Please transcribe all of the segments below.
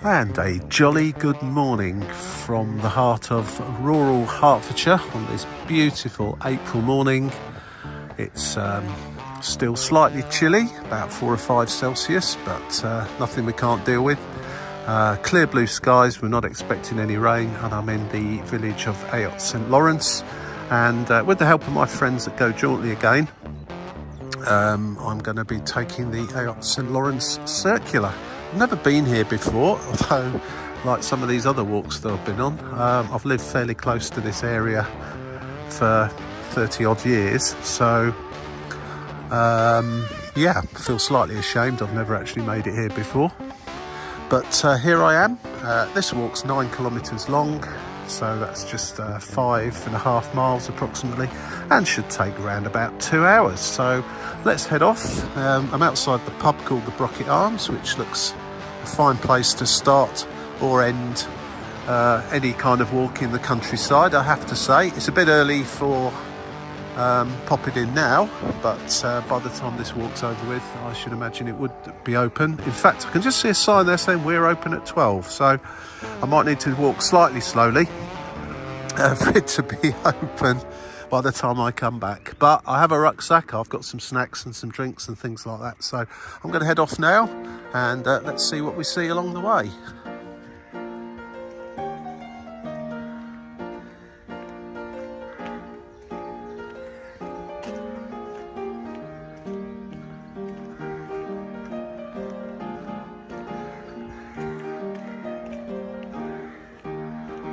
And a jolly good morning from the heart of rural Hertfordshire on this beautiful April morning. It's still slightly chilly, about 4 or 5 Celsius, but nothing we can't deal with. Clear blue skies, we're not expecting any rain, and I'm in the village of Ayot St Lawrence, and with the help of my friends at Go Jauntily again, I'm going to be taking the Ayot St Lawrence circular. I've never been here before, although like some of these other walks that I've been on, I've lived fairly close to this area for 30 odd years, so yeah, I feel slightly ashamed I've never actually made it here before. But here I am. This walk's 9 kilometres long, so that's just 5.5 miles approximately, and should take around about 2 hours. So let's head off. I'm outside the pub called the Brocket Arms, which looks a fine place to start or end any kind of walk in the countryside, I have to say. It's a bit early for popping in now, but by the time this walk's over with, I should imagine it would be open. In fact, I can just see a sign there saying we're open at 12, so I might need to walk slightly slowly for it to be open by the time I come back. But I have a rucksack, I've got some snacks and some drinks and things like that, so I'm going to head off now, and let's see what we see along the way.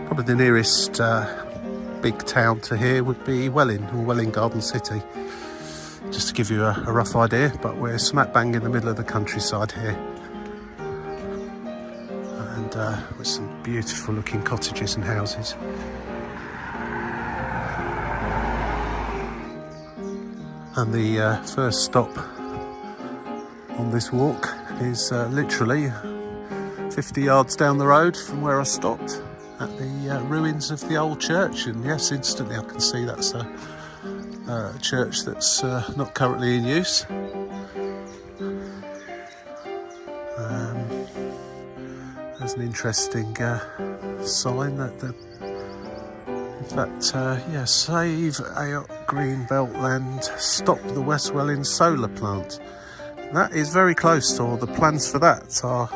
Probably the nearest big town to here would be Welwyn, or Welwyn Garden City, just to give you a rough idea, but we're smack bang in the middle of the countryside here, and with some beautiful looking cottages and houses. And the first stop on this walk is literally 50 yards down the road from where I stopped, at the ruins of the old church. And yes, instantly I can see that's a church that's not currently in use. There's an interesting sign that yeah, save Ayot Green Belt land, stop the West Welwyn solar plant. That is very close, or the plans for that are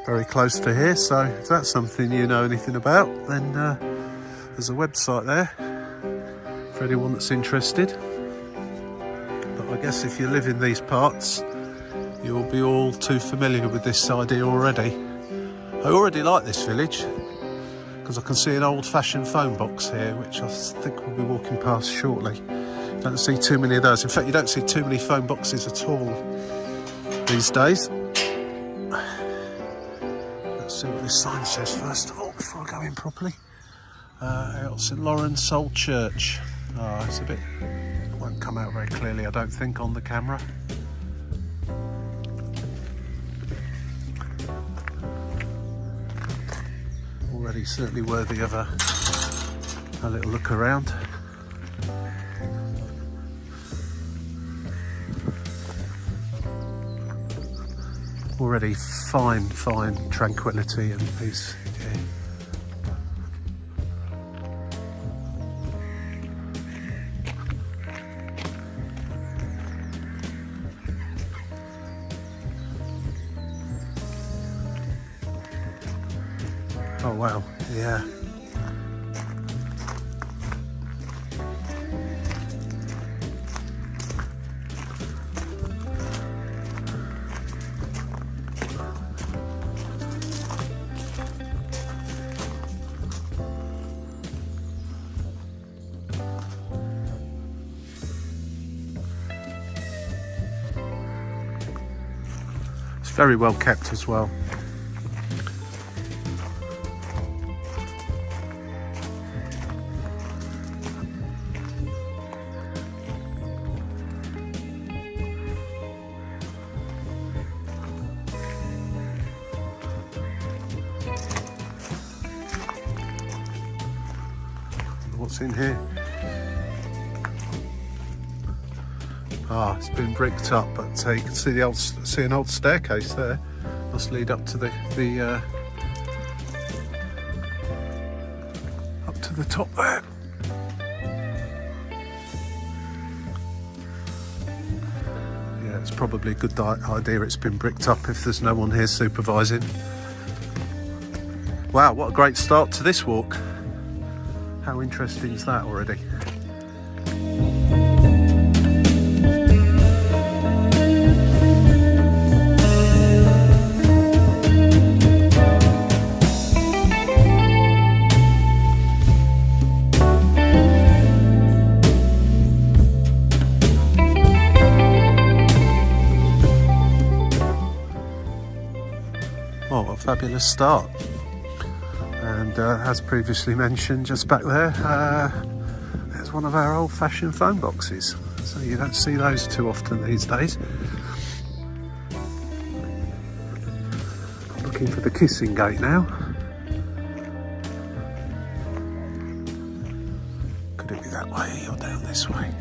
very close to here, so if that's something you know anything about, then there's a website there for anyone that's interested. But I guess if you live in these parts, you'll be all too familiar with this idea already. I already like this village because I can see an old-fashioned phone box here, which I think we'll be walking past shortly. Don't see too many of those. In fact, you don't see too many phone boxes at all these days. See what this sign says first of all before I go in properly. Ayot St Lawrence Old Church. It's a bit, it won't come out very clearly, I don't think, on the camera. Already certainly worthy of a little look around. Already fine tranquility and peace here. Oh wow, yeah. Very well kept as well. What's in here? It's been bricked up, but you can see an old staircase there. Must lead up to the the top there. Yeah, it's probably a good idea it's been bricked up if there's no one here supervising. Wow, what a great start to this walk. How interesting is that already? Oh, what a fabulous start. And as previously mentioned, just back there, there's one of our old-fashioned phone boxes. So you don't see those too often these days. Looking for the kissing gate now. Could it be that way or down this way?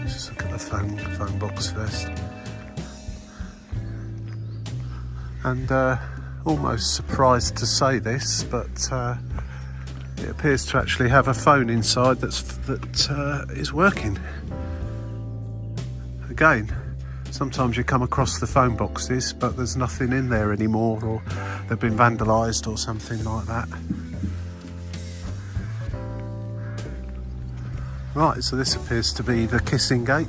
Just look at the phone box first. And almost surprised to say this, but it appears to actually have a phone inside that is working. Again, sometimes you come across the phone boxes, but there's nothing in there anymore, or they've been vandalised or something like that. Right, so this appears to be the kissing gate.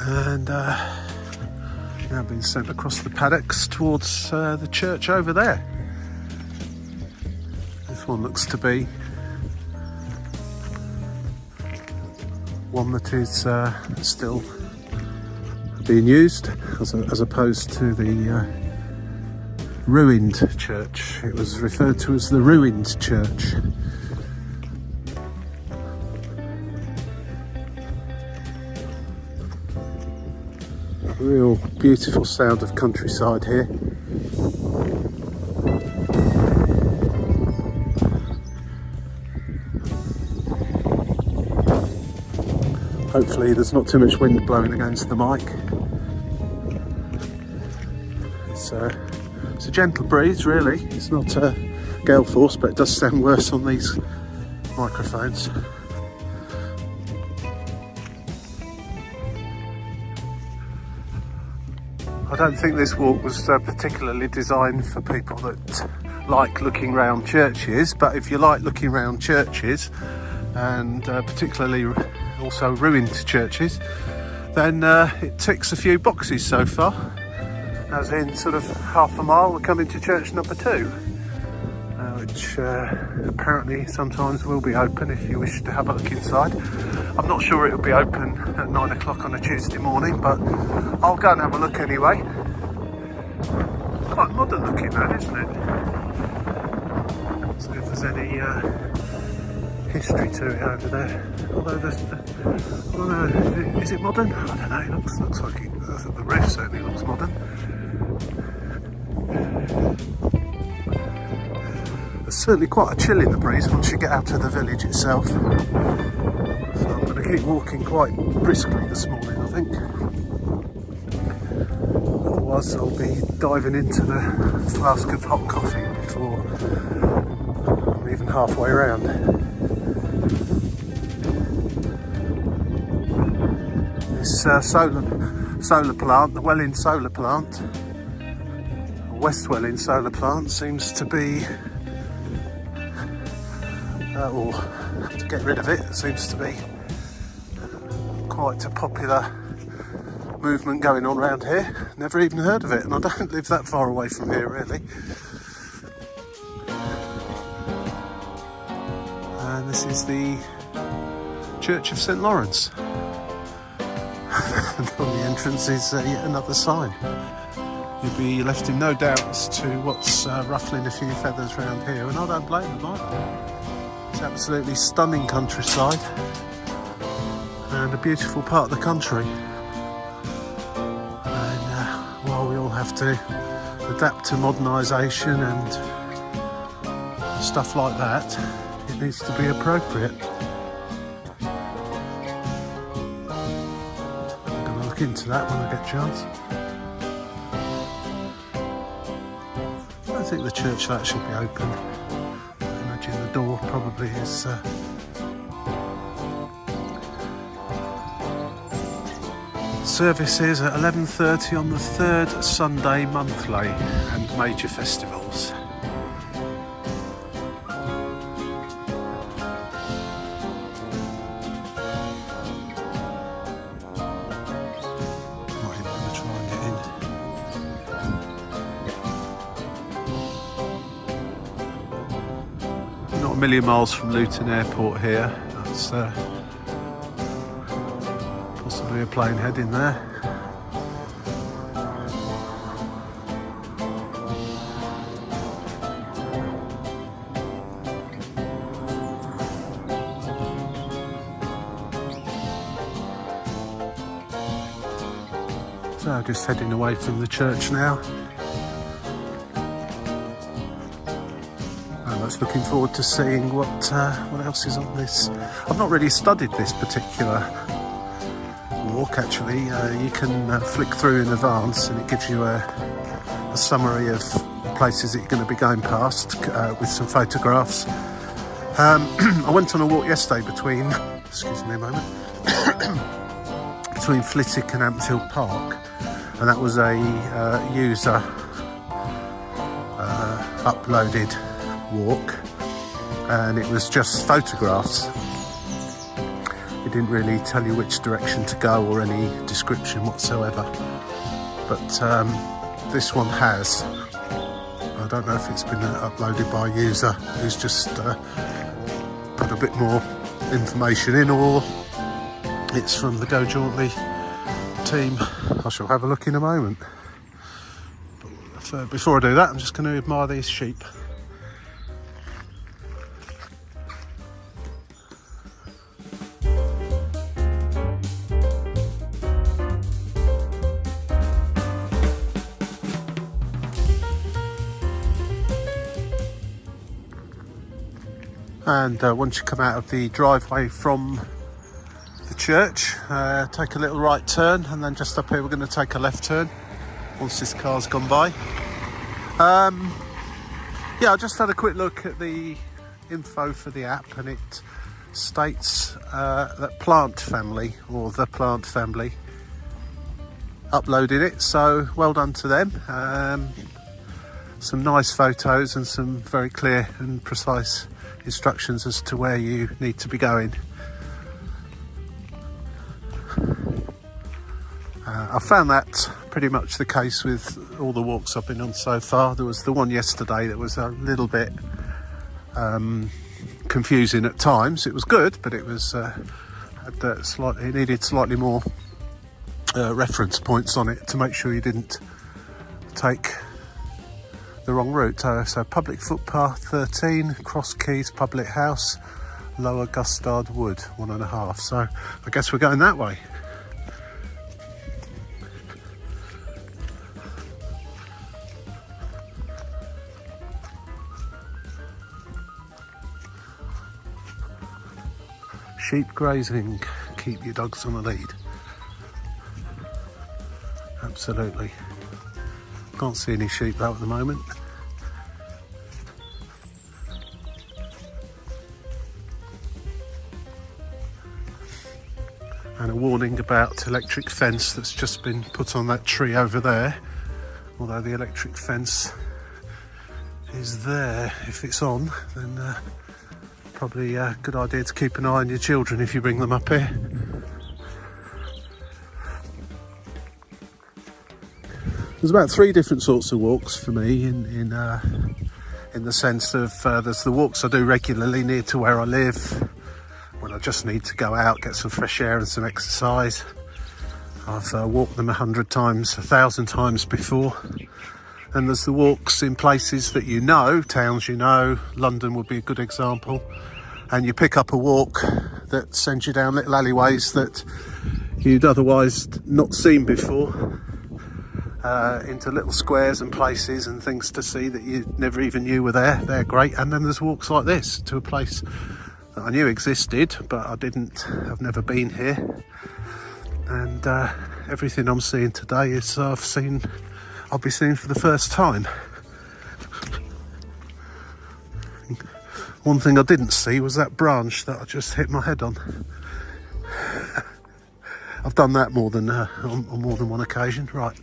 And now being sent across the paddocks towards the church over there. This one looks to be one that is still being used, as opposed to the ruined church. It was referred to as the ruined church. Real beautiful sound of countryside here. Hopefully there's not too much wind blowing against the mic. It's a gentle breeze really. It's not a gale force, but it does sound worse on these microphones. I don't think this walk was particularly designed for people that like looking round churches, but if you like looking round churches, and particularly also ruined churches, then it ticks a few boxes so far. As in sort of half a mile we're coming to church number 2, which apparently sometimes will be open if you wish to have a look inside. I'm not sure it'll be open at 9 o'clock on a Tuesday morning, but I'll go and have a look anyway. Quite modern looking that, isn't it? See if there's any history to it over there. Although is it modern? I don't know, it looks like it. The roof certainly looks modern. There's certainly quite a chill in the breeze once you get out of the village itself. So I'm going to keep walking quite briskly this morning, I think. Otherwise I'll be diving into the flask of hot coffee before I'm even halfway around. This solar plant, the Welwyn solar plant, West Welwyn solar plant, seems to be, or to get rid of it, seems to be quite a popular movement going on around here. Never even heard of it, and I don't live that far away from here really. And this is the Church of St Lawrence. And on the entrance is yet another sign. You'll be left in no doubt as to what's ruffling a few feathers around here, and I don't blame them either. It's absolutely stunning countryside and a beautiful part of the country. And while we all have to adapt to modernisation and stuff like that, it needs to be appropriate. Into that when I get a chance. think the church that should be open. I imagine the door probably is. Services at 11:30 on the third Sunday monthly and major festivals. Might even want to try and get in. Not a million miles from Luton Airport here. That's possibly a plane heading there. So just heading away from the church now. And I was looking forward to seeing what else is on this. I've not really studied this particular walk actually. You can flick through in advance and it gives you a summary of places that you're going to be going past with some photographs. I went on a walk yesterday between, excuse me a moment, between Flitwick and Ampthill Park, and that was a user uploaded walk, and it was just photographs. It didn't really tell you which direction to go or any description whatsoever, but this one has. I don't know if it's been uploaded by a user who's just put a bit more information in, or it's from the Go Jauntly team. I shall have a look in a moment. But before I do that, I'm just going to admire these sheep. And once you come out of the driveway from the church, take a little right turn, and then just up here we're going to take a left turn once this car's gone by. Yeah, I just had a quick look at the info for the app, and it states that Plant Family, or the Plant Family, uploaded it, so well done to them. Some nice photos and some very clear and precise instructions as to where you need to be going. I found that pretty much the case with all the walks I've been on so far. There was the one yesterday that was a little bit confusing at times. It was good, but it was it needed slightly more reference points on it to make sure you didn't take the wrong route. So public footpath 13, Cross Keys Public House, Lower Gustard Wood 1.5. So I guess we're going that way. Sheep grazing, keep your dogs on a lead. Absolutely. Can't see any sheep though at the moment. And a warning about electric fence that's just been put on that tree over there. Although the electric fence is there, if it's on, then probably a good idea to keep an eye on your children if you bring them up here. There's about 3 different sorts of walks for me in the sense of there's the walks I do regularly near to where I live, when I just need to go out, get some fresh air and some exercise. I've walked them 100 times, 1,000 times before. And there's the walks in places that you know, towns you know. London would be a good example. And you pick up a walk that sends you down little alleyways that you'd otherwise not seen before, into little squares and places and things to see that you never even knew were there. They're great. And then there's walks like this to a place that I knew existed, but I've never been here. And everything I'm seeing today is I'll be seeing for the first time. One thing I didn't see was that branch that I just hit my head on. I've done that more than on more than one occasion. Right,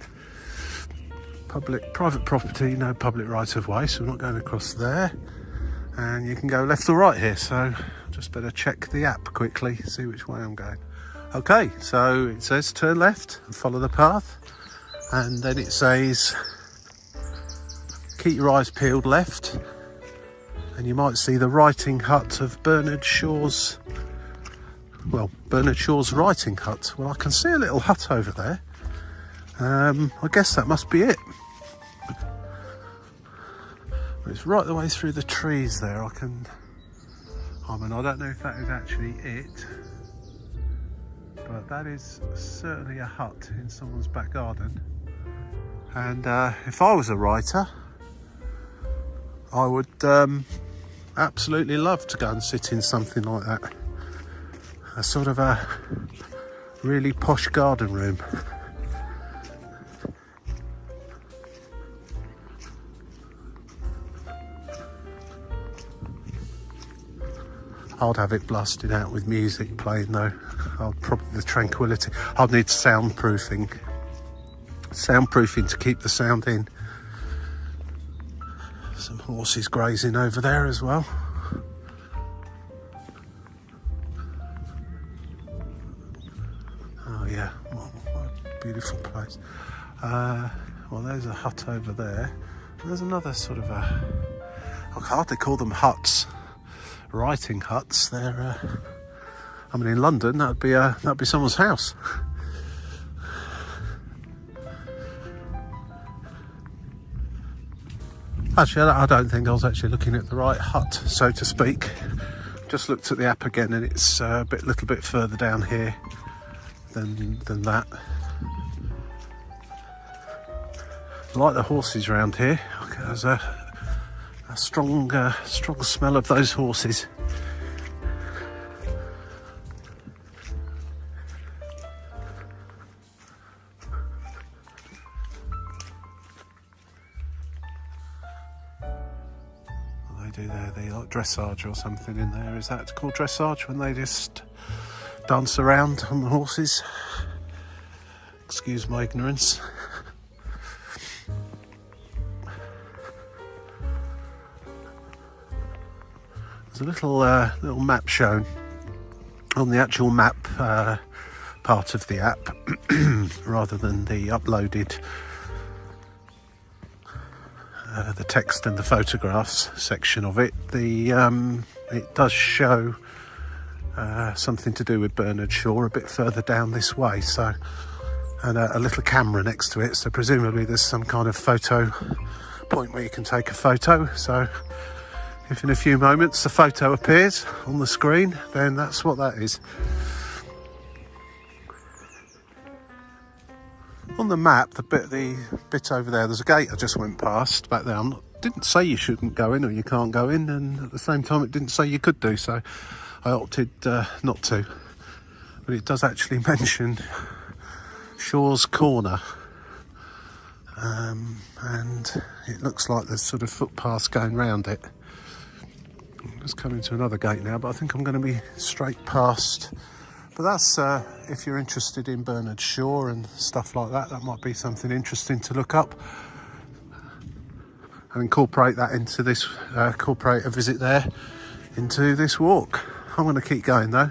private property, no public right of way, so we're not going across there. And you can go left or right here, so just better check the app quickly, see which way I'm going. Okay, so it says turn left and follow the path, and then it says keep your eyes peeled left, and you might see the writing hut of Bernard Shaw's writing hut. Well, I can see a little hut over there. I guess that must be it. It's right the way through the trees there. I mean, I don't know if that is actually it, but that is certainly a hut in someone's back garden. And if I was a writer, I would absolutely love to go and sit in something like that. A sort of a really posh garden room. I'd have it blasted out with music playing though. Probably the tranquility. I'd need soundproofing to keep the sound in. Some horses grazing over there as well. Oh yeah, what a beautiful place. Well, there's a hut over there. There's another sort of I can hardly call them huts. Writing huts. They're I mean, in London that'd be someone's house. Actually, I don't think I was actually looking at the right hut, so to speak. Just looked at the app again, and it's a little bit further down here than that. I like the horses around here. There's a strong smell of those horses. Do they like dressage or something in there? Is that called dressage when they just dance around on the horses? Excuse my ignorance. There's a little map shown on the actual map part of the app rather than the uploaded the text and the photographs section of it. It does show something to do with Bernard Shaw a bit further down this way, so, and a little camera next to it, so presumably there's some kind of photo point where you can take a photo. So if in a few moments the photo appears on the screen, then that's what that is. On the map, the bit over there, there's a gate I just went past back there. Didn't say you shouldn't go in or you can't go in, and at the same time it didn't say you could do, so I opted not to. But it does actually mention Shaw's Corner, and it looks like there's sort of footpaths going round it. I'm just coming to another gate now, but I think I'm going to be straight past. But that's, if you're interested in Bernard Shaw and stuff like that, that might be something interesting to look up and incorporate that into this, incorporate a visit there into this walk. I'm going to keep going though.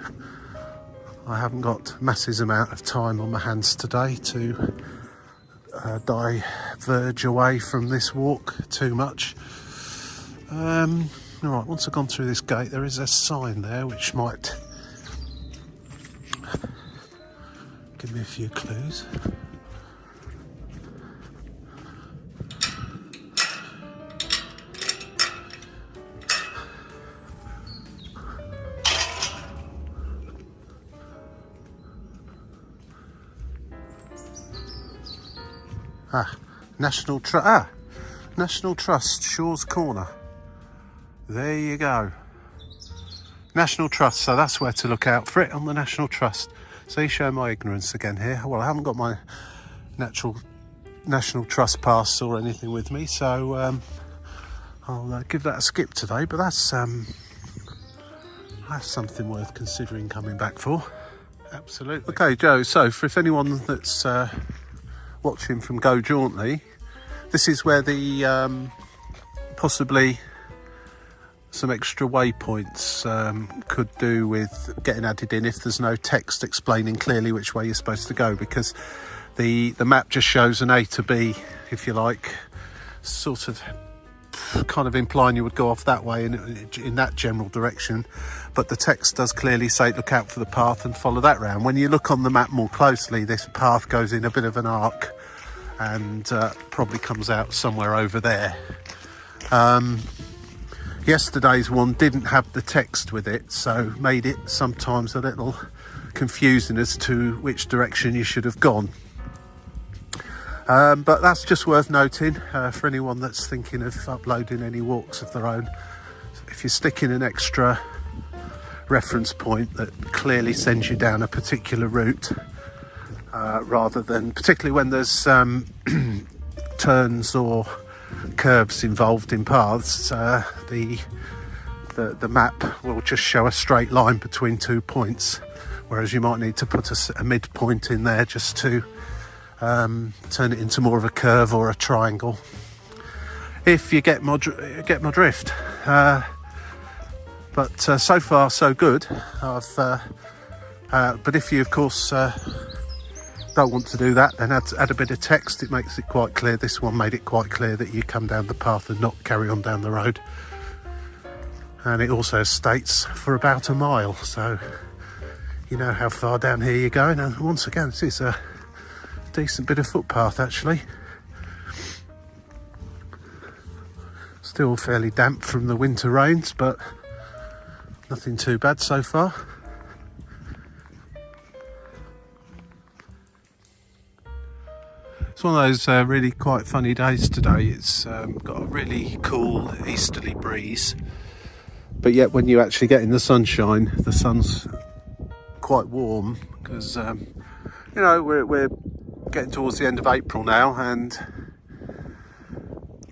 I haven't got massive amount of time on my hands today to diverge away from this walk too much. All right, once I've gone through this gate, there is a sign there which might give me a few clues. National Trust, Shaw's Corner. There you go. National Trust, so that's where to look out for it, on the National Trust. So you show my ignorance again here. Well, I haven't got my National Trust pass or anything with me, so I'll give that a skip today, but that's something worth considering coming back for. Absolutely. Okay, Joe, so for if anyone that's watching from Go Jauntly, this is where the possibly some extra waypoints could do with getting added in if there's no text explaining clearly which way you're supposed to go, because the map just shows an A to B, if you like, sort of kind of implying you would go off that way in that general direction, but the text does clearly say look out for the path and follow that round. When you look on the map more closely, this path goes in a bit of an arc and probably comes out somewhere over there. Yesterday's one didn't have the text with it, so made it sometimes a little confusing as to which direction you should have gone. But that's just worth noting for anyone that's thinking of uploading any walks of their own. If you stick in an extra reference point that clearly sends you down a particular route, rather than, particularly when there's turns or curves involved in paths, the map will just show a straight line between 2 points, whereas you might need to put a midpoint in there just to turn it into more of a curve or a triangle, if you get my drift. But so far so good. But if you of course don't want to do that, then add a bit of text. It makes it quite clear. This one made it quite clear that you come down the path and not carry on down the road, and it also states for about a mile, so you know how far down here you're going. And once again, this is a decent bit of footpath actually. Still fairly damp from the winter rains, but nothing too bad so far. It's one of those really quite funny days today. It's got a really cool easterly breeze, but yet when you actually get in the sunshine, the sun's quite warm, because you know, we're getting towards the end of April now, and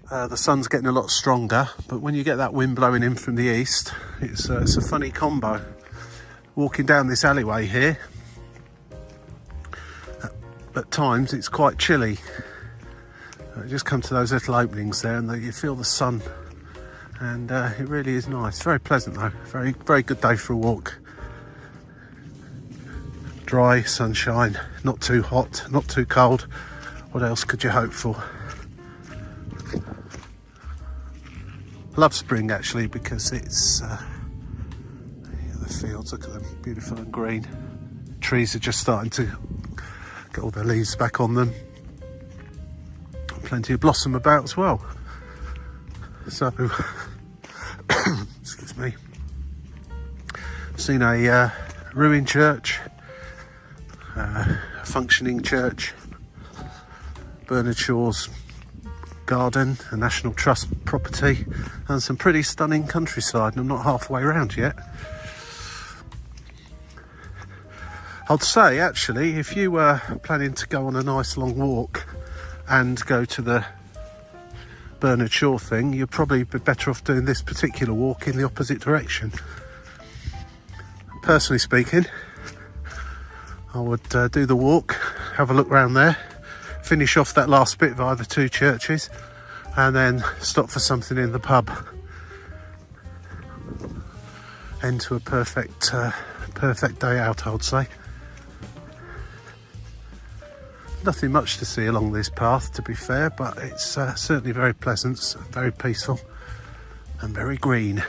the sun's getting a lot stronger, but when you get that wind blowing in from the east, it's a funny combo. Walking down this alleyway here, at times it's quite chilly. You just come to those little openings there and you feel the sun, and it really is nice. Very pleasant though, very, very good day for a walk. Dry, sunshine, not too hot, not too cold. What else could you hope for? I love spring actually, because it's the fields, look at them, beautiful and green. Trees are just starting to get all their leaves back on them. Plenty of blossom about as well. So, excuse me. Seen a ruined church, a functioning church, Bernard Shaw's garden, a National Trust property, and some pretty stunning countryside, and I'm not halfway around yet. I'd say actually, if you were planning to go on a nice long walk and go to the Bernard Shaw thing, you'd probably be better off doing this particular walk in the opposite direction. Personally speaking, I would do the walk, have a look around there, finish off that last bit via the 2 churches, and then stop for something in the pub. End to a perfect day out, I would say. Nothing much to see along this path, to be fair, but it's certainly very pleasant, very peaceful, and very green.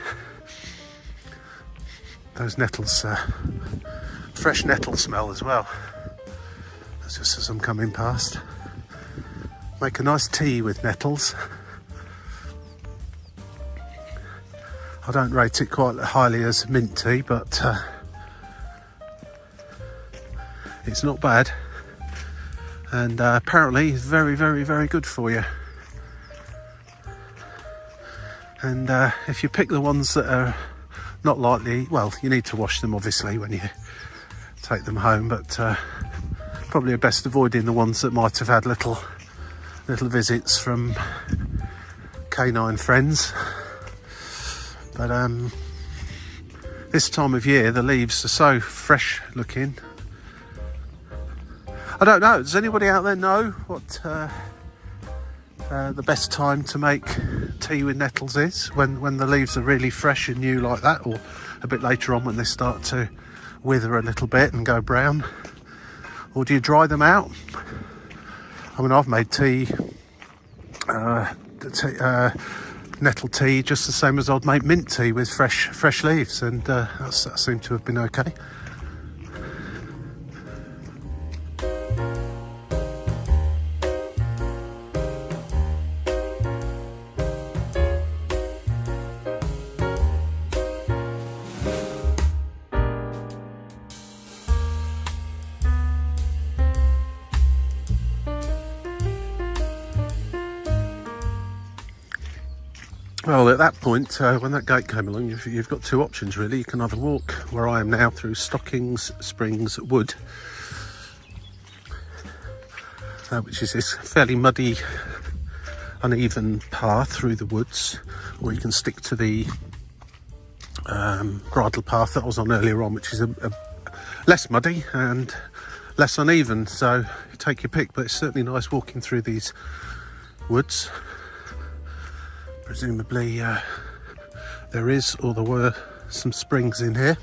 Those nettles, fresh nettle smell as well. That's just as I'm coming past. Make a nice tea with nettles. I don't rate it quite highly as mint tea, but it's not bad. And apparently it's very, very, very good for you. And if you pick the ones that are not likely, well, you need to wash them obviously when you take them home, but probably best avoiding the ones that might have had little visits from canine friends. But this time of year the leaves are so fresh looking. I don't know, does anybody out there know what the best time to make tea with nettles is? When the leaves are really fresh and new like that, or a bit later on when they start to wither a little bit and go brown? Or do you dry them out? I mean, I've made tea, nettle tea, just the same as I'd make mint tea with fresh leaves, and that seemed to have been okay. Well, at that point, when that gate came along, you've got two options really. You can either walk where I am now through Stockings Springs Wood, which is this fairly muddy, uneven path through the woods, or you can stick to the bridle path that I was on earlier on, which is a less muddy and less uneven. So you take your pick, but it's certainly nice walking through these woods. Presumably there is, or there were, some springs in here.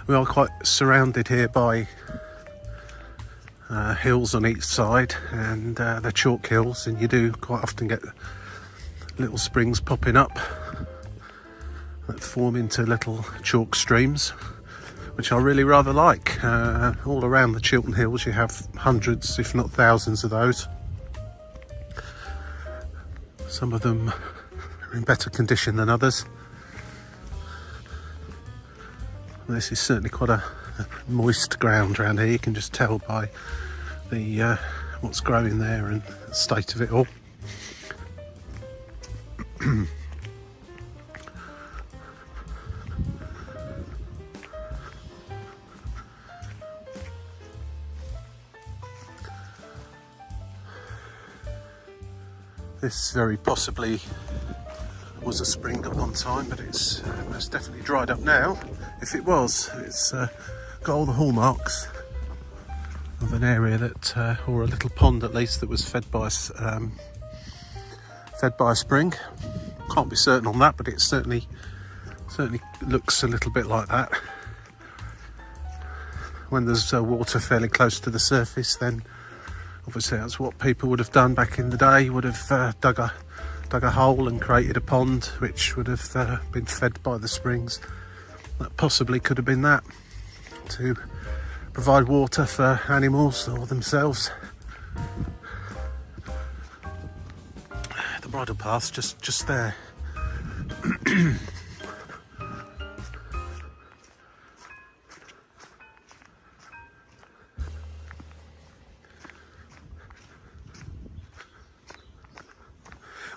We are quite surrounded here by hills on each side, and they're chalk hills, and you do quite often get little springs popping up that form into little chalk streams, which I really rather like. All around the Chiltern Hills you have hundreds, if not thousands of those. Some of them are in better condition than others. This is certainly quite a moist ground around here. You can just tell by the what's growing there and the state of it all. This very possibly was a spring at one time, but it's most definitely dried up now. If it was, it's got all the hallmarks of an area that, or a little pond at least, that was fed by a spring. Can't be certain on that, but it certainly looks a little bit like that. When there's water fairly close to the surface, then obviously that's what people would have done back in the day. Would have dug a hole and created a pond, which would have been fed by the springs. That possibly could have been that, to provide water for animals or themselves. The bridle path's just there.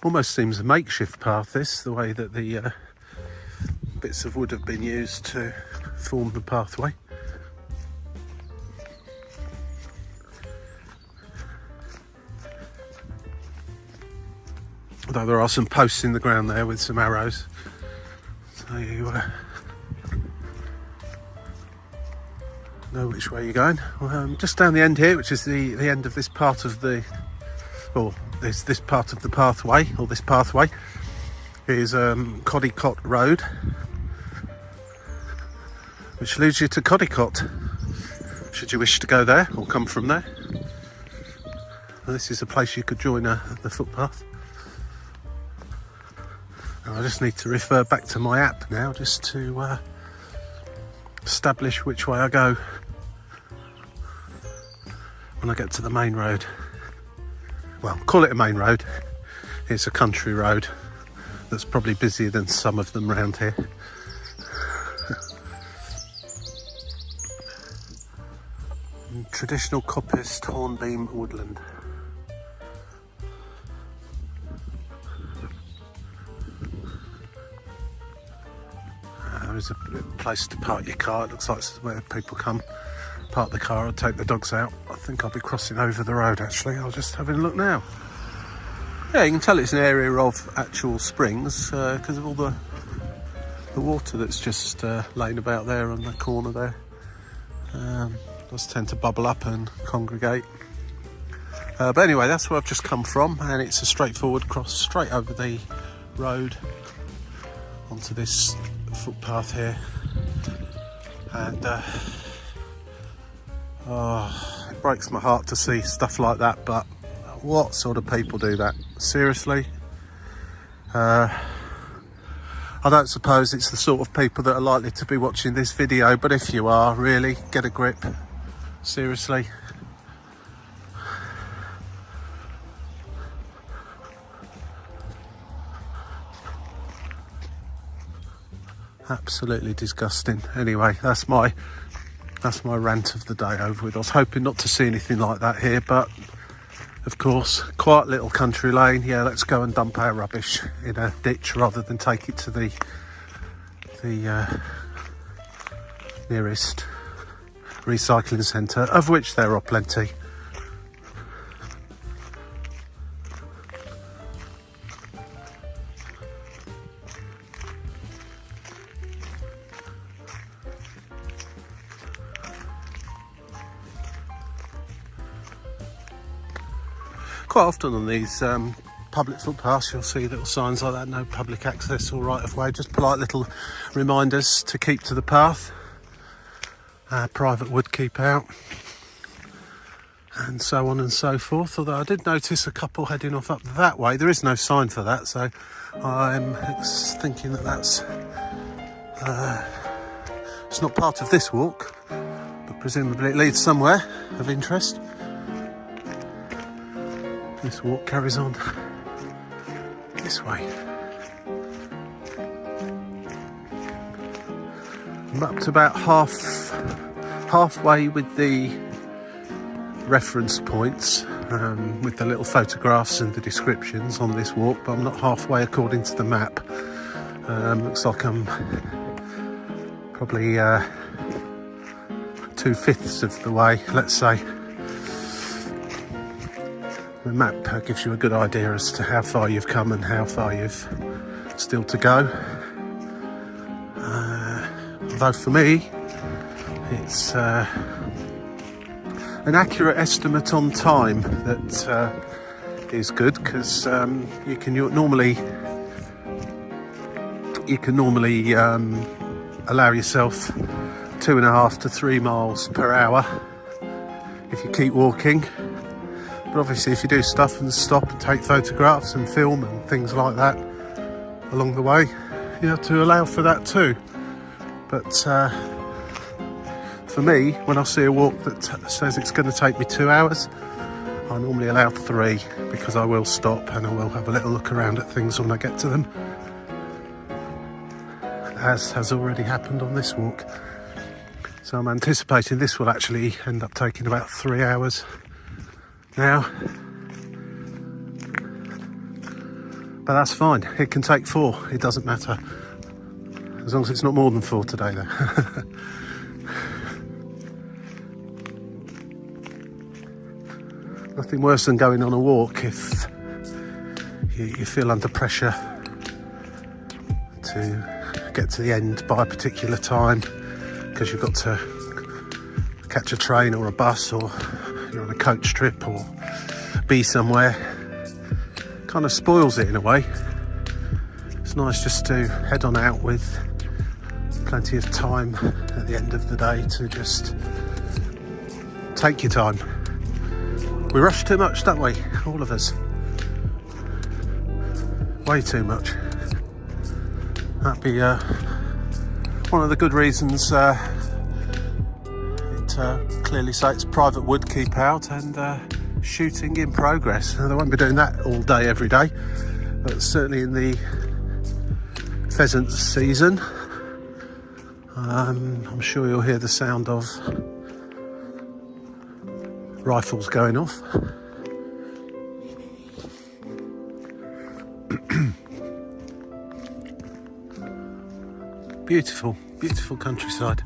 Almost seems a makeshift path, this, the way that the bits of wood have been used to form the pathway. Although there are some posts in the ground there with some arrows, so you know which way you're going. Just down the end here, which is the end of this part of the, or this part of the pathway, or this pathway, is Codicott Road, which leads you to Codicott, should you wish to go there or come from there. And this is a place you could join the footpath. And I just need to refer back to my app now, just to establish which way I go when I get to the main road. Well, call it a main road. It's a country road that's probably busier than some of them around here. Traditional coppiced hornbeam woodland. There is a place to park your car. It looks like this is where people come park the car and take the dogs out. I think I'll be crossing over the road actually. I'll just have a look now. Yeah, you can tell it's an area of actual springs because of all the water that's just laying about there on the corner there. Does tend to bubble up and congregate. But anyway, that's where I've just come from, and it's a straightforward cross straight over the road onto this footpath here. And it breaks my heart to see stuff like that, but what sort of people do that? Seriously? I don't suppose it's the sort of people that are likely to be watching this video, but if you are, really, get a grip. Seriously. Absolutely disgusting. Anyway, that's my rant of the day over with. I was hoping not to see anything like that here, but of course, quiet little country lane. Yeah, let's go and dump our rubbish in a ditch rather than take it to the nearest recycling centre, of which there are plenty. Quite often on these public footpaths you'll see little signs like that, no public access or right of way, just polite little reminders to keep to the path, private wood keep out, and so on and so forth. Although I did notice a couple heading off up that way. There is no sign for that, so I'm thinking that that's it's not part of this walk, but presumably it leads somewhere of interest. This walk carries on this way. I'm up to about halfway with the reference points, with the little photographs and the descriptions on this walk, but I'm not halfway according to the map. Looks like I'm probably 2/5 of the way, let's say. The map gives you a good idea as to how far you've come and how far you've still to go. Although for me, it's an accurate estimate on time that is good, because you can normally allow yourself 2.5 to 3 miles per hour if you keep walking. But obviously if you do stuff and stop and take photographs and film and things like that along the way, you have to allow for that too. But for me, when I see a walk that says it's going to take me 2 hours, I normally allow 3, because I will stop and I will have a little look around at things when I get to them, as has already happened on this walk. So I'm anticipating this will actually end up taking about 3 hours now, but that's fine. It can take 4, it doesn't matter, as long as it's not more than 4 today though. Nothing worse than going on a walk if you feel under pressure to get to the end by a particular time, because you've got to catch a train or a bus, or you're on a coach trip or be somewhere. Kind of spoils it in a way. It's nice just to head on out with plenty of time at the end of the day to just take your time. We rush too much, don't we? All of us. Way too much. That'd be one of the good reasons it clearly states private wood keep out and shooting in progress. Now, they won't be doing that all day every day, but certainly in the pheasant season, I'm sure you'll hear the sound of rifles going off. Beautiful, beautiful countryside.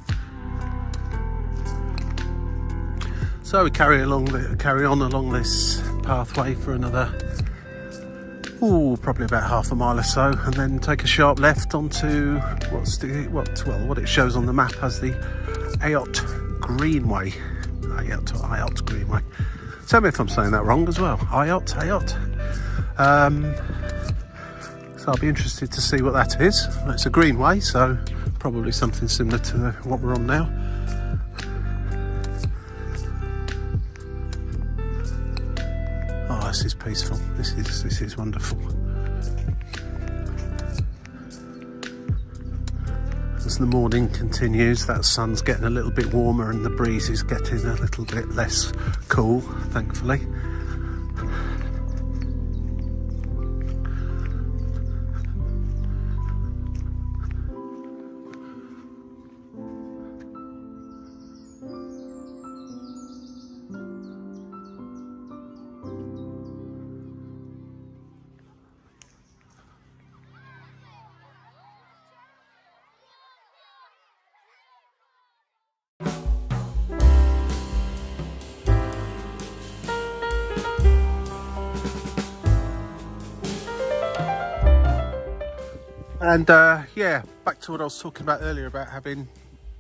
So we carry on along this pathway for another probably about half a mile or so, and then take a sharp left onto what it shows on the map as the Ayot Greenway. Ayot Greenway. Tell me if I'm saying that wrong as well. Ayot. So I'll be interested to see what that is. It's a greenway, so probably something similar to what we're on now. Oh, this is peaceful. This is wonderful. As the morning continues, that sun's getting a little bit warmer and the breeze is getting a little bit less cool, thankfully. And yeah, back to what I was talking about earlier about having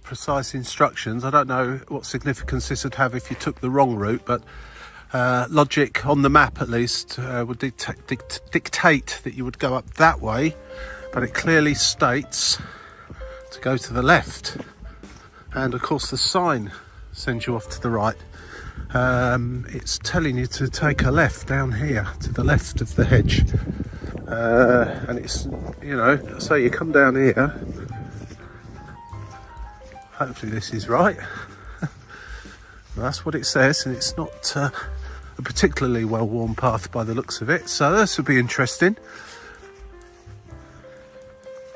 precise instructions. I don't know what significance this would have if you took the wrong route, but logic on the map at least would dictate that you would go up that way, but it clearly states to go to the left. And of course the sign sends you off to the right. It's telling you to take a left down here to the left of the hedge. And it's, you know, so you come down here, hopefully this is right. That's what it says, and it's not a particularly well-worn path by the looks of it, so this will be interesting.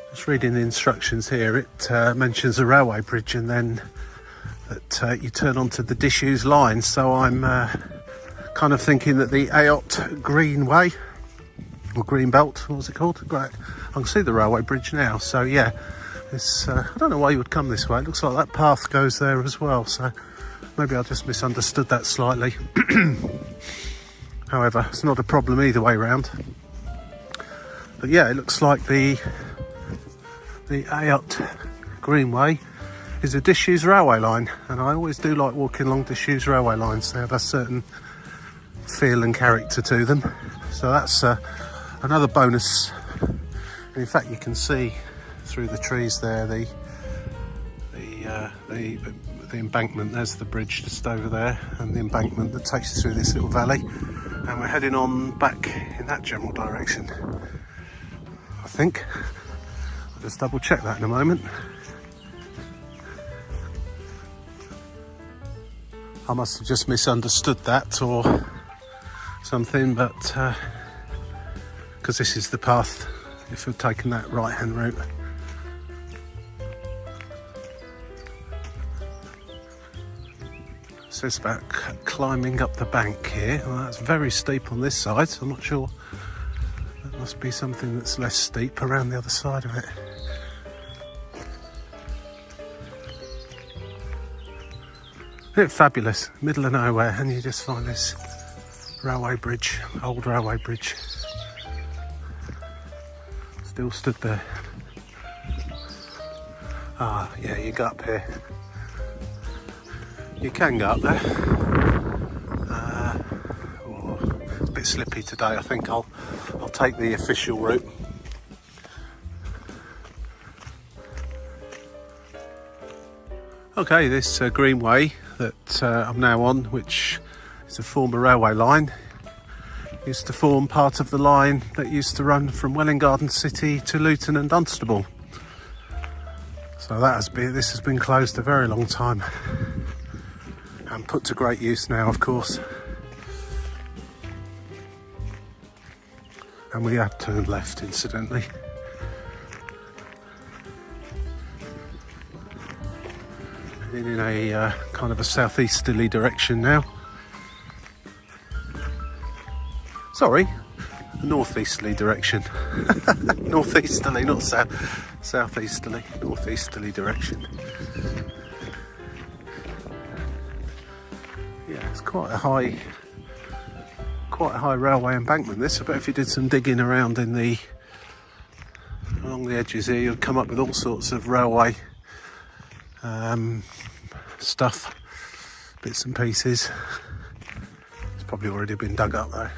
Just reading the instructions here, it mentions a railway bridge and then that you turn onto the disused line, so I'm kind of thinking that the Ayot Greenway or Green Belt, what was it called? Great, I can see the railway bridge now. So yeah, it's I don't know why you would come this way. It looks like that path goes there as well, so maybe I just misunderstood that slightly. However, it's not a problem either way round. But yeah, it looks like the Ayot Greenway is a disused railway line, and I always do like walking along disused railway lines. They have a certain feel and character to them, so that's another bonus. And in fact, you can see through the trees there the embankment. There's the bridge just over there, and the embankment that takes you through this little valley, and we're heading on back in that general direction, I think. I'll just double check that in a moment. I must have just misunderstood that or something, but because this is the path if we've taken that right hand route. So it's about climbing up the bank here. Well, that's very steep on this side, so I'm not sure. That must be something that's less steep around the other side of it. Isn't it fabulous? Middle of nowhere, and you just find this railway bridge, old railway bridge, still stood there. Ah, yeah, you go up here. You can go up there. It's a bit slippy today. I think I'll take the official route. Okay, this greenway that I'm now on, which is a former railway line, used to form part of the line that used to run from Welwyn Garden City to Luton and Dunstable. So this has been closed a very long time and put to great use now, of course. And we have turned left, incidentally. Heading in a kind of a southeasterly direction now. Sorry, northeasterly direction. Northeasterly, not southeasterly, northeasterly direction. Yeah, it's quite quite a high railway embankment this. I bet if you did some digging around in the along the edges here, you'd come up with all sorts of railway stuff, bits and pieces. It's probably already been dug up though.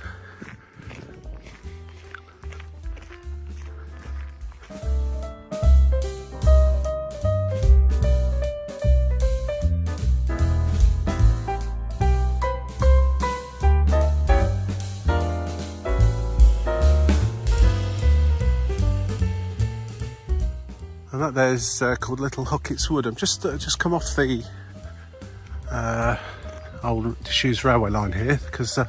And that there's called Little Hockett's Wood. I've just come off the old disused railway line here, because it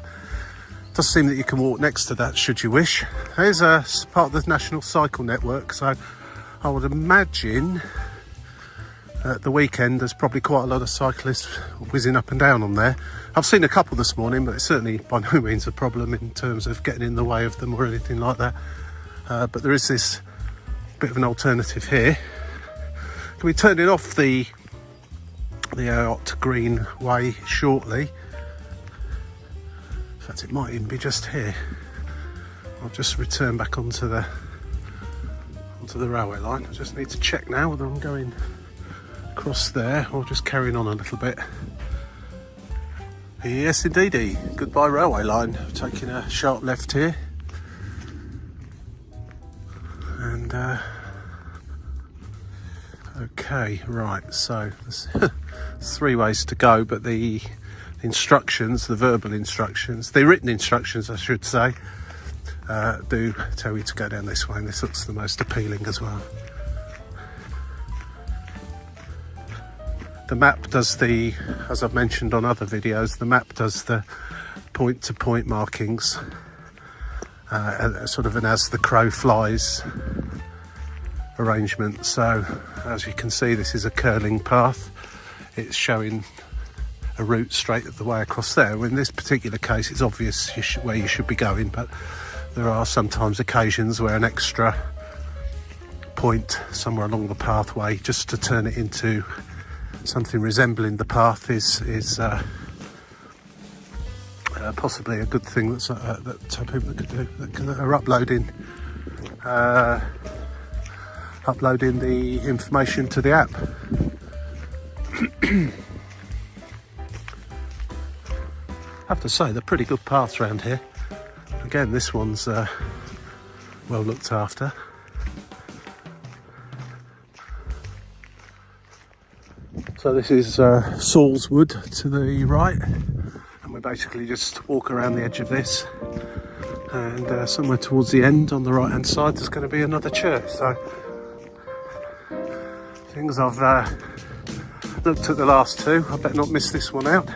does seem that you can walk next to that should you wish. There's a part of the National Cycle Network, so I would imagine at the weekend there's probably quite a lot of cyclists whizzing up and down on there. I've seen a couple this morning, but it's certainly by no means a problem in terms of getting in the way of them or anything like that. But there is this bit of an alternative here. Can be turning off the Ayot Green Way shortly. In fact, it might even be just here. I'll just return back onto the railway line. I just need to check now whether I'm going across there or just carrying on a little bit. Yes, indeedy. Goodbye railway line. Taking a sharp left here. And okay, right, so there's 3 ways to go, but the instructions, the verbal instructions, the written instructions I should say, do tell you to go down this way, and this looks the most appealing as well. The map does the, as I've mentioned on other videos, the map does the point-to-point markings, sort of an as the crow flies arrangement. So as you can see, this is a curling path. It's showing a route straight the way across there. In this particular case, it's obvious where you should be going, but there are sometimes occasions where an extra point somewhere along the pathway, just to turn it into something resembling the path, is possibly a good thing that people could do, that are uploading the information to the app. I have to say, they're pretty good paths around here. Again, this one's well looked after. So this is Saul's Wood to the right, and we basically just walk around the edge of this, and somewhere towards the end on the right hand side there's going to be another church. So things I've looked at the last two, I better not miss this one out.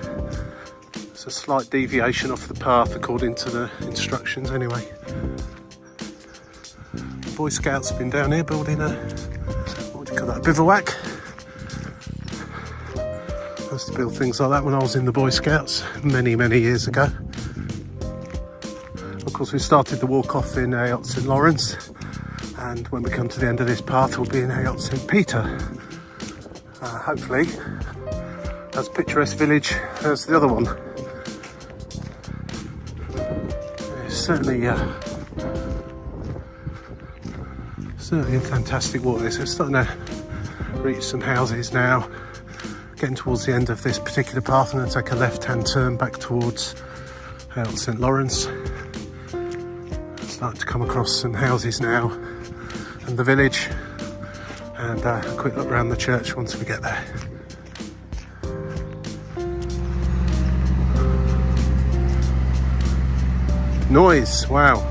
It's a slight deviation off the path according to the instructions anyway. The Boy Scouts have been down here building a, what do you call that, a bivouac. I used to build things like that when I was in the Boy Scouts many years ago. Of course, we started the walk off in Ayot St Lawrence, and when we come to the end of this path we'll be in Ayot St Peter. Hopefully as picturesque village as the other one. It's certainly a fantastic walk this. We're starting to reach some houses now. Getting towards the end of this particular path, I'm going to take a left-hand turn back towards Ayot St Lawrence. I'm starting to come across some houses now and the village, and a quick look around the church once we get there. Noise, wow.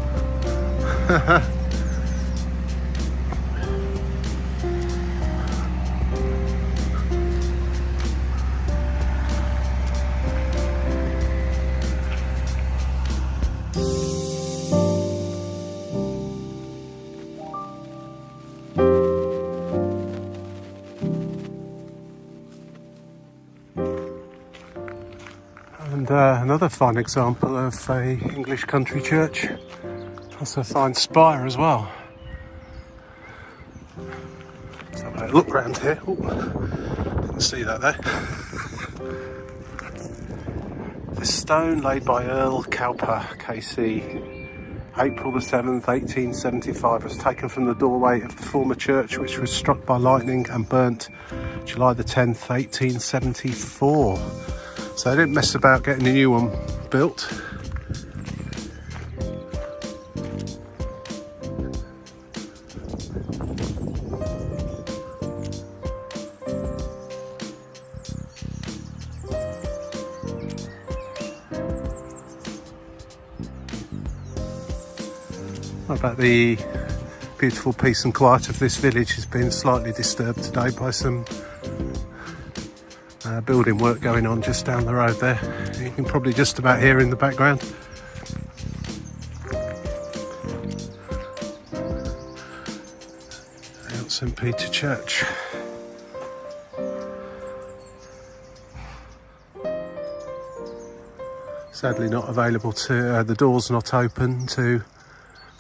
And another fine example of a English country church. That's a fine spire as well. Let's have a look round here. Ooh, didn't see that there. This stone laid by Earl Cowper, KC, April the 7th, 1875, was taken from the doorway of the former church, which was struck by lightning and burnt July the 10th, 1874. So they didn't mess about getting a new one built. What about the beautiful peace and quiet of this village has been slightly disturbed today by some building work going on just down the road there. You can probably just about hear in the background. Ayot St Peter Church. Sadly not available to, the door's not open to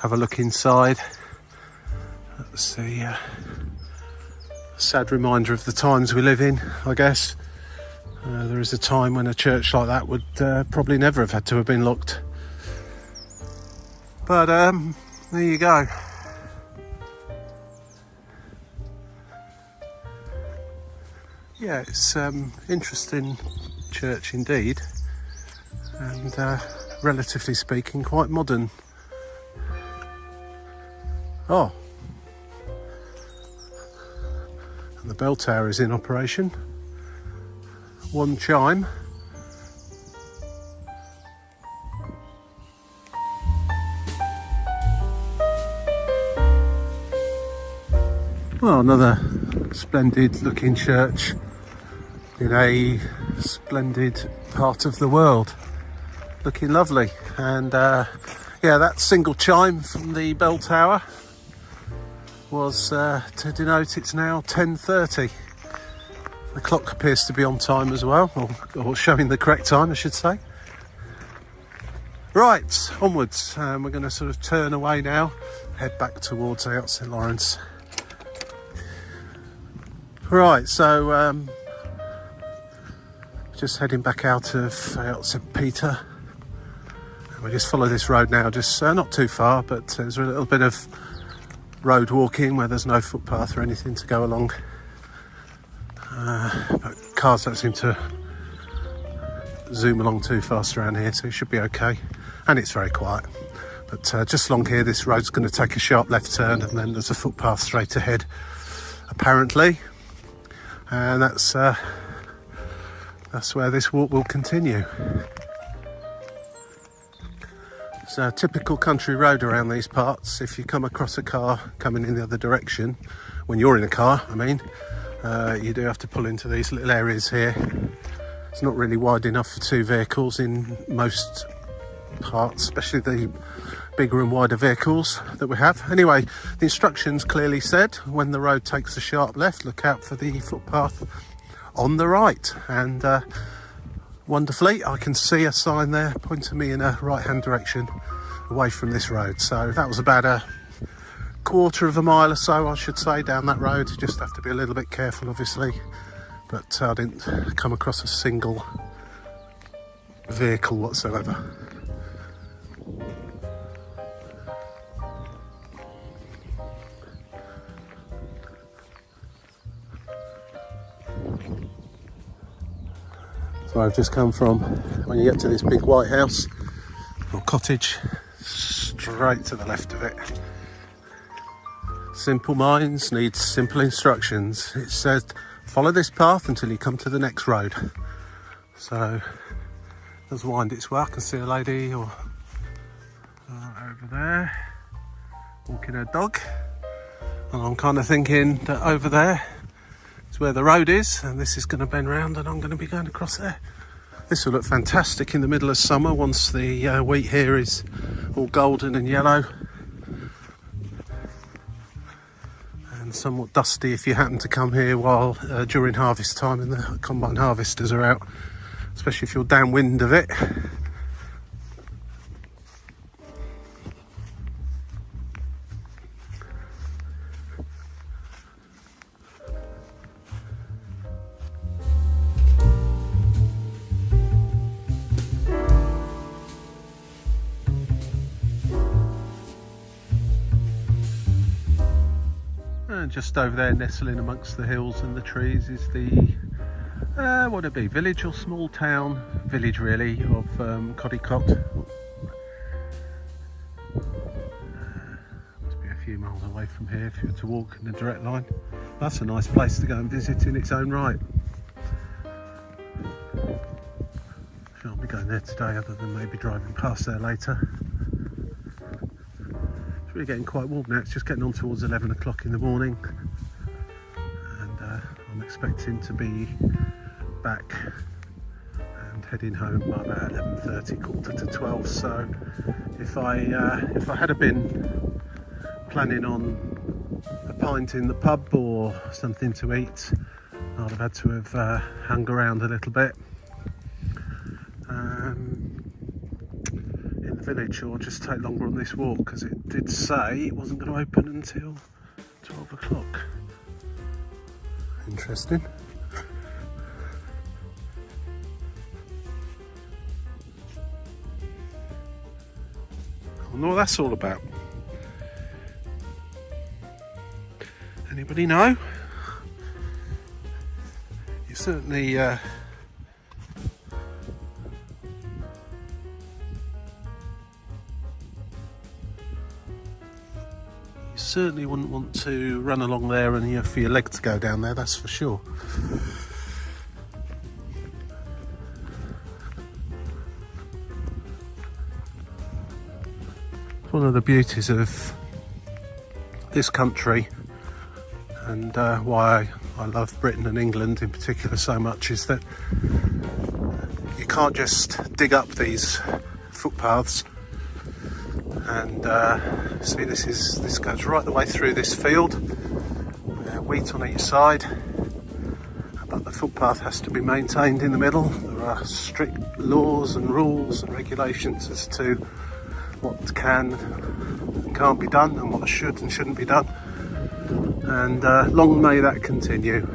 have a look inside. That's the sad reminder of the times we live in, I guess. There is a time when a church like that would probably never have had to have been locked. But there you go. Yeah, it's interesting church indeed, and relatively speaking quite modern. Oh, and the bell tower is in operation. One chime. Well, another splendid looking church in a splendid part of the world. Looking lovely. And yeah, that single chime from the bell tower was to denote it's now 10:30. The clock appears to be on time as well, or showing the correct time, I should say. Right, onwards. We're going to sort of turn away now, head back towards Ayot St Lawrence. Right, so just heading back out of Ayot St Peter. We just follow this road now, just not too far, but there's a little bit of road walking where there's no footpath or anything to go along. But cars don't seem to zoom along too fast around here, so it should be okay. And it's very quiet. But just along here, this road's going to take a sharp left turn, and then there's a footpath straight ahead, apparently. And that's where this walk will continue. It's a typical country road around these parts. If you come across a car coming in the other direction, when you're in a car, I mean, you do have to pull into these little areas here. It's not really wide enough for two vehicles in most parts, especially the bigger and wider vehicles that we have. Anyway, the instructions clearly said when the road takes a sharp left, look out for the footpath on the right. And wonderfully, I can see a sign there pointing me in a right-hand direction away from this road. So that was about a quarter of a mile or so, I should say, down that road. You just have to be a little bit careful, obviously. But I didn't come across a single vehicle whatsoever. So I've just come from, when you get to this big white house or cottage, straight to the left of it. Simple minds need simple instructions. It says follow this path until you come to the next road. So it does wind its way. I can see a lady over there walking her dog, and I'm kind of thinking that over there is where the road is, and this is going to bend round and I'm going to be going across there. This will look fantastic in the middle of summer once the wheat here is all golden and yellow and somewhat dusty if you happen to come here while during harvest time and the combine harvesters are out, especially if you're downwind of it. just over there, nestling amongst the hills and the trees, is the what would it be, village or small town? Village really, of Codicot. Must be a few miles away from here if you were to walk in a direct line. That's a nice place to go and visit in its own right. Shan't be going there today other than maybe driving past there later. It's really getting quite warm now, it's just getting on towards 11 o'clock in the morning, and I'm expecting to be back and heading home by about 11:30, quarter to 12. So if I had been planning on a pint in the pub or something to eat, I'd have had to have hung around a little bit in the village, or just take longer on this walk, because it did say it wasn't going to open until 12 o'clock. Interesting. I wonder what that's all about. Anybody know? You certainly certainly wouldn't want to run along there and for your leg to go down there, that's for sure. One of the beauties of this country, and why I love Britain and England in particular so much, is that you can't just dig up these footpaths. And see, this goes right the way through this field, wheat on each side, but the footpath has to be maintained in the middle. There are strict laws and rules and regulations as to what can and can't be done, and what should and shouldn't be done, and long may that continue.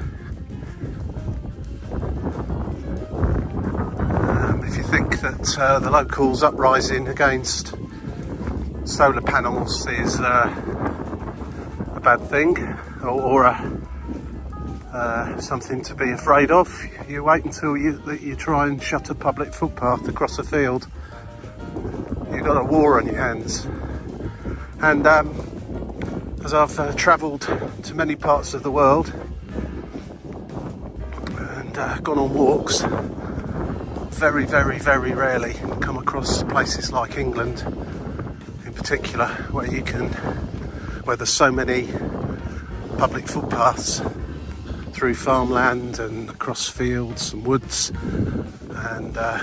If you think that the locals' uprising against solar panels is a bad thing, or something to be afraid of, you wait until you try and shut a public footpath across a field. You've got a war on your hands. And as I've travelled to many parts of the world and gone on walks, very, very, very rarely come across places like England in particular, where there's so many public footpaths through farmland and across fields and woods, and they're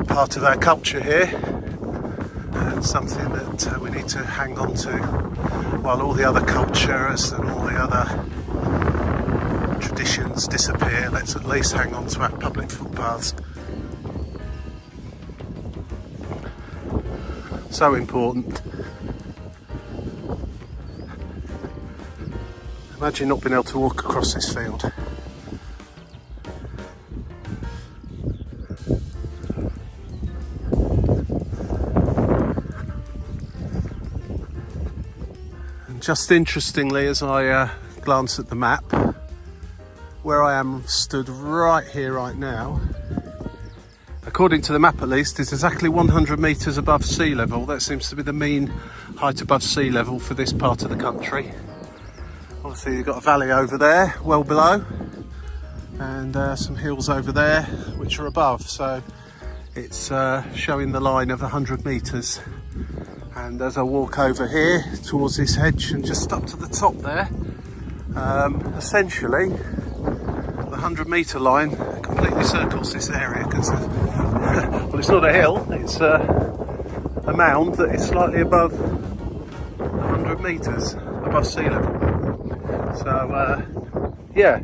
part of our culture here, and something that we need to hang on to, while all the other cultures and all the other traditions disappear. Let's at least hang on to our public footpaths. So important. Imagine not being able to walk across this field. And just interestingly, as I glance at the map, where I am stood right here, right now, according to the map at least, is exactly 100 metres above sea level. That seems to be the mean height above sea level for this part of the country. Obviously you've got a valley over there, well below, and some hills over there which are above, so it's showing the line of 100 metres. And as I walk over here towards this hedge and just up to the top there, essentially the 100-metre line completely circles this area, because well, it's not a hill, it's a mound that is slightly above 100 metres above sea level. So yeah,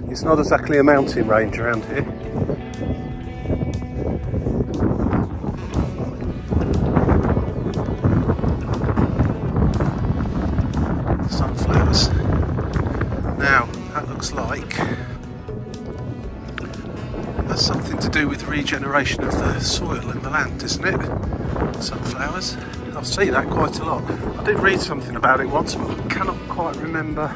it's not exactly a mountain range around here. Sunflowers. Now that looks like that's something to do with regeneration of the soil and the land, isn't it? Sunflowers. I see that quite a lot. I did read something about it once, but I cannot quite remember.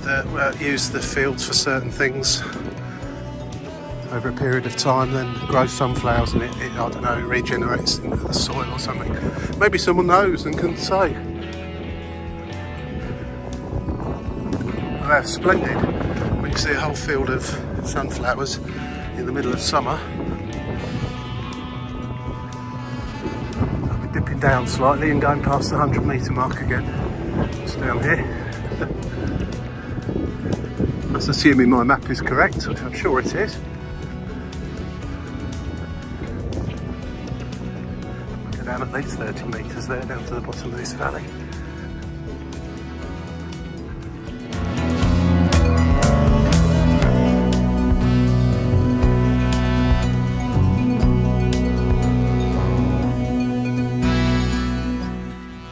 They've used the fields for certain things over a period of time, then grow sunflowers, and it I don't know, regenerates into the soil or something. Maybe someone knows and can say. Well, they're splendid when you see a whole field of sunflowers in the middle of summer. I'll be dipping down slightly and going past the 100-metre mark again. Just down here. That's assuming my map is correct, which I'm sure it is. Go down at least 30 metres there, down to the bottom of this valley.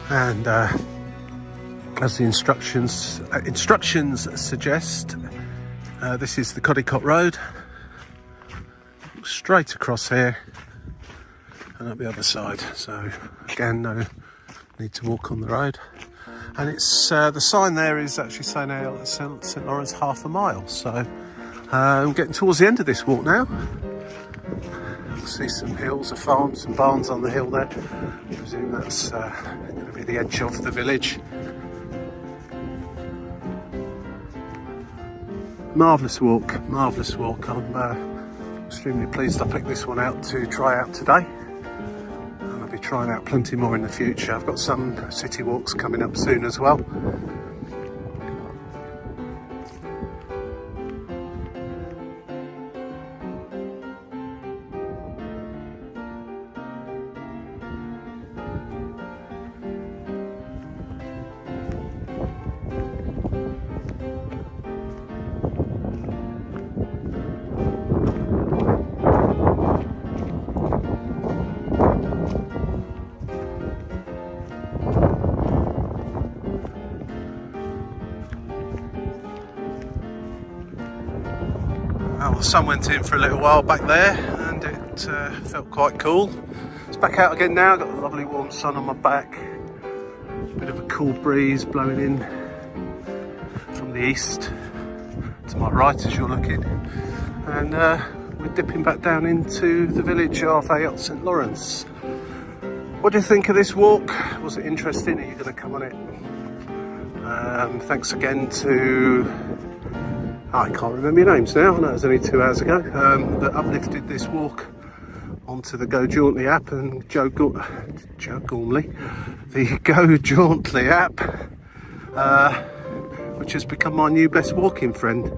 And as the instructions suggest, this is the Codicott Road, straight across here and up the other side. So again, no need to walk on the road. And it's the sign there is actually saying Ayot St Lawrence half a mile. So I'm getting towards the end of this walk now. See some hills, a farm, some barns on the hill there. I presume that's going to be the edge of the village. Marvellous walk, marvellous walk. I'm extremely pleased I picked this one out to try out today. And I'll be trying out plenty more in the future. I've got some city walks coming up soon as well. Well, the sun went in for a little while back there and it felt quite cool. It's back out again now, got the lovely warm sun on my back. Bit of a cool breeze blowing in from the east to my right as you're looking. And we're dipping back down into the village of Ayot St Lawrence. What do you think of this walk? Was it interesting? Are you going to come on it? Thanks again to... I can't remember your names now, I know it was only 2 hours ago, that uplifted this walk onto the Go Jauntly app, and Joe Gormley, the Go Jauntly app, which has become my new best walking friend.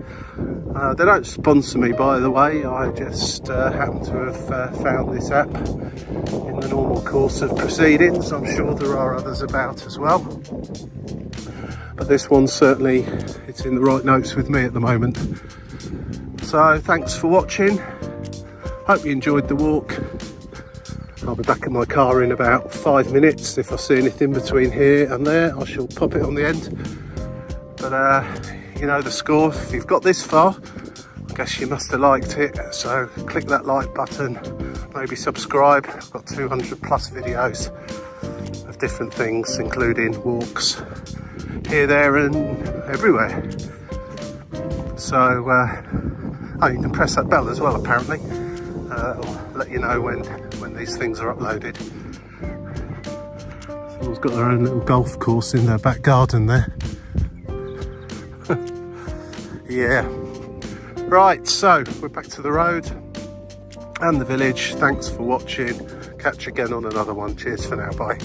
They don't sponsor me, by the way, I just happen to have found this app in the normal course of proceedings. I'm sure there are others about as well. But this one certainly, it's in the right notes with me at the moment. So thanks for watching. Hope you enjoyed the walk. I'll be back in my car in about 5 minutes. If I see anything between here and there, I shall pop it on the end. But you know the score. If you've got this far, I guess you must have liked it. So click that like button, maybe subscribe. I've got 200 plus videos of different things, including walks here, there and everywhere. So you can press that bell as well, apparently. It'll let you know when these things are uploaded. Someone's got their own little golf course in their back garden there. Yeah. Right, so we're back to the road and the village. Thanks for watching. Catch you again on another one. Cheers for now, bye.